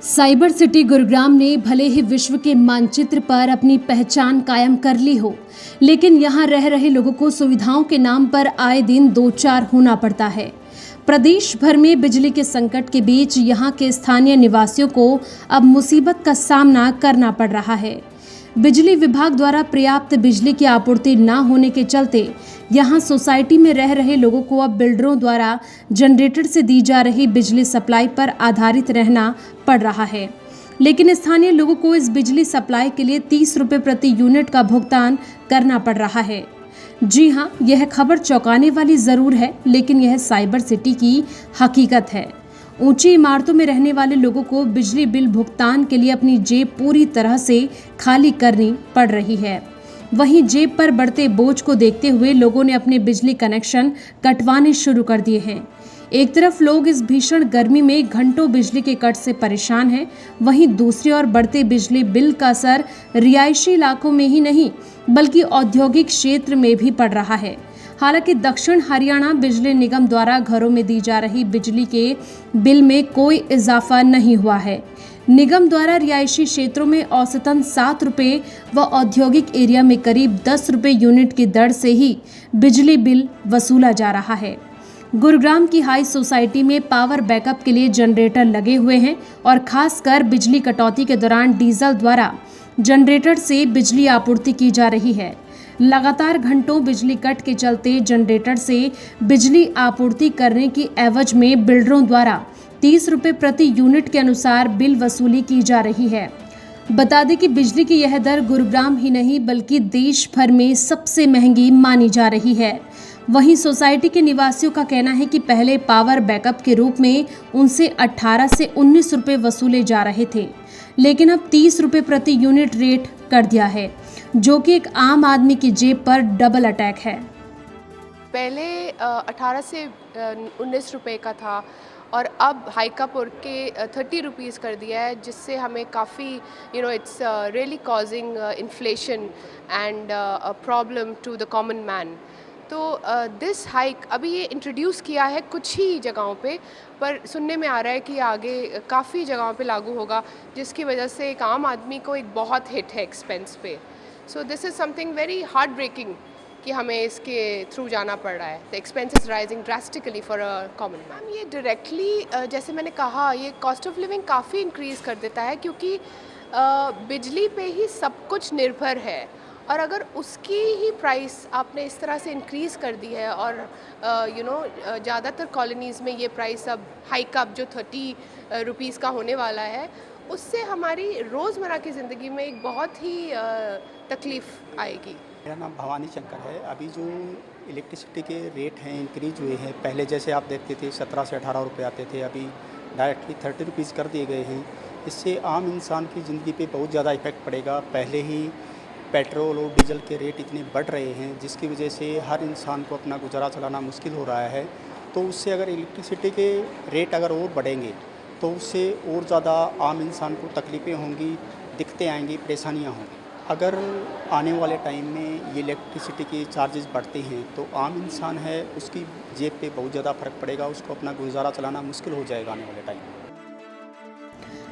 Cyber city Gurugram ने भले ही विश्व के मानचित्र पर अपनी पहचान कायम कर ली हो, लेकिन यहाँ रह रहे लोगों को सुविधाओं के नाम पर आए दिन दो चार होना पड़ता है। प्रदेश भर में बिजली के संकट के बीच यहाँ के स्थानीय निवासियों को अब मुसीबत का सामना करना पड़ रहा है। बिजली विभाग द्वारा पर्याप्त बिजली की आपूर्ति न होने के चलते यहाँ सोसाइटी में रह रहे लोगों को अब बिल्डरों द्वारा जनरेटर से दी जा रही बिजली सप्लाई पर आधारित रहना पड़ रहा है। लेकिन स्थानीय लोगों को इस बिजली सप्लाई के लिए 30 रुपये प्रति यूनिट का भुगतान करना पड़ रहा है। जी हाँ, यह खबर चौंकाने वाली जरूर है, लेकिन यह साइबर सिटी की हकीकत है। ऊंची इमारतों में रहने वाले लोगों को बिजली बिल भुगतान के लिए अपनी जेब पूरी तरह से खाली करनी पड़ रही है। वहीं जेब पर बढ़ते बोझ को देखते हुए लोगों ने अपने बिजली कनेक्शन कटवाने शुरू कर दिए हैं। एक तरफ लोग इस भीषण गर्मी में घंटों बिजली के कट से परेशान हैं, वहीं दूसरी ओर बढ़ते बिजली बिल का असर रिहायशी इलाकों में ही नहीं बल्कि औद्योगिक क्षेत्र में भी पड़ रहा है। हालांकि दक्षिण हरियाणा बिजली निगम द्वारा घरों में दी जा रही बिजली के बिल में कोई इजाफा नहीं हुआ है। निगम द्वारा रिहायशी क्षेत्रों में औसतन 7 रुपये व औद्योगिक एरिया में करीब 10 रुपये यूनिट की दर से ही बिजली बिल वसूला जा रहा है। गुरुग्राम की हाई सोसाइटी में पावर बैकअप के लिए जनरेटर लगे हुए हैं और खासकर बिजली कटौती के दौरान डीजल द्वारा जनरेटर से बिजली आपूर्ति की जा रही है। लगातार घंटों बिजली कट के चलते जनरेटर से बिजली आपूर्ति करने की एवज में बिल्डरों द्वारा 30 रुपये प्रति यूनिट के अनुसार बिल वसूली की जा रही है। बता दें कि बिजली की यह दर गुरुग्राम ही नहीं बल्कि देश भर में सबसे महंगी मानी जा रही है। वहीं सोसाइटी के निवासियों का कहना है कि पहले पावर बैकअप के रूप में उनसे 18 से 19 रुपये वसूले जा रहे थे, लेकिन अब 30 रुपये प्रति यूनिट रेट कर दिया है, जो कि एक आम आदमी की जेब पर डबल अटैक है। पहले 18 से 19 रुपये का था और अब हाइकअप के 30 रुपीज़ कर दिया है, जिससे हमें काफ़ी it's really causing inflation and a problem to the common man. तो दिस हाइक अभी ये इंट्रोड्यूस किया है कुछ ही जगहों पे, पर सुनने में आ रहा है कि आगे काफ़ी जगहों पे लागू होगा, जिसकी वजह से एक आम आदमी को एक बहुत हिट है एक्सपेंस पे। So this is something very heart breaking कि हमें इसके थ्रू जाना पड़ रहा है। The expense is rising drastically for a common man. ये डायरेक्टली जैसे मैंने कहा, ये कॉस्ट ऑफ लिविंग काफ़ी इंक्रीज़ कर देता है, क्योंकि बिजली पे ही सब कुछ निर्भर है। और अगर उसकी ही प्राइस आपने इस तरह से इंक्रीज़ कर दी है और ज़्यादातर कॉलोनीज़ में ये प्राइस अब हाइकअप जो 30 रुपीज़ का होने वाला है, उससे हमारी रोज़मर्रा की ज़िंदगी में एक बहुत ही तकलीफ़ आएगी। मेरा नाम भवानी शंकर है। अभी जो इलेक्ट्रिसिटी के रेट हैं इंक्रीज हुए हैं, पहले जैसे आप देखते थे 17 से 18 रुपये आते थे, अभी डायरेक्टली 30 रुपीज़ कर दिए गए हैं। इससे आम इंसान की ज़िंदगी पे बहुत ज़्यादा इफेक्ट पड़ेगा। पहले ही पेट्रोल और डीजल के रेट इतने बढ़ रहे हैं, जिसकी वजह से हर इंसान को अपना गुजारा चलाना मुश्किल हो रहा है। तो उससे अगर इलेक्ट्रिसिटी के रेट अगर और बढ़ेंगे तो उससे और ज़्यादा आम इंसान को तकलीफ़ें होंगी, दिक्कतें आएंगी, परेशानियां होंगी। अगर आने वाले टाइम में ये इलेक्ट्रिसिटी के चार्जेस बढ़ते हैं तो आम इंसान है उसकी जेब पे बहुत ज़्यादा फ़र्क पड़ेगा, उसको अपना गुजारा चलाना मुश्किल हो जाएगा आने वाले टाइम में।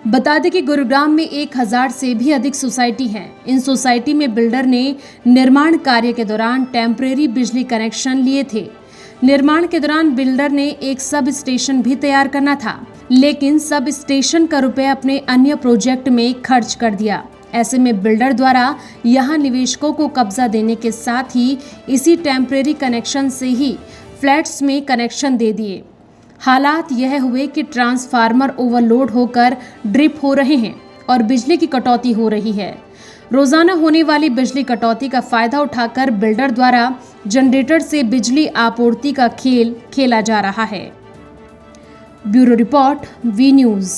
बता दें कि गुरुग्राम में 1000 से भी अधिक सोसाइटी हैं। इन सोसाइटी में बिल्डर ने निर्माण कार्य के दौरान टेम्परेरी बिजली कनेक्शन लिए थे। निर्माण के दौरान बिल्डर ने एक सब स्टेशन भी तैयार करना था, लेकिन सब स्टेशन का रुपए अपने अन्य प्रोजेक्ट में खर्च कर दिया। ऐसे में बिल्डर द्वारा यहां निवेशकों को कब्जा देने के साथ ही इसी टेम्परेरी कनेक्शन से ही फ्लैट्स में कनेक्शन दे दिए। हालात यह हुए कि ट्रांसफार्मर ओवरलोड होकर ड्रिप हो रहे हैं और बिजली की कटौती हो रही है। रोजाना होने वाली बिजली कटौती का फायदा उठाकर बिल्डर द्वारा जनरेटर से बिजली आपूर्ति का खेल खेला जा रहा है। Bureau report, V news.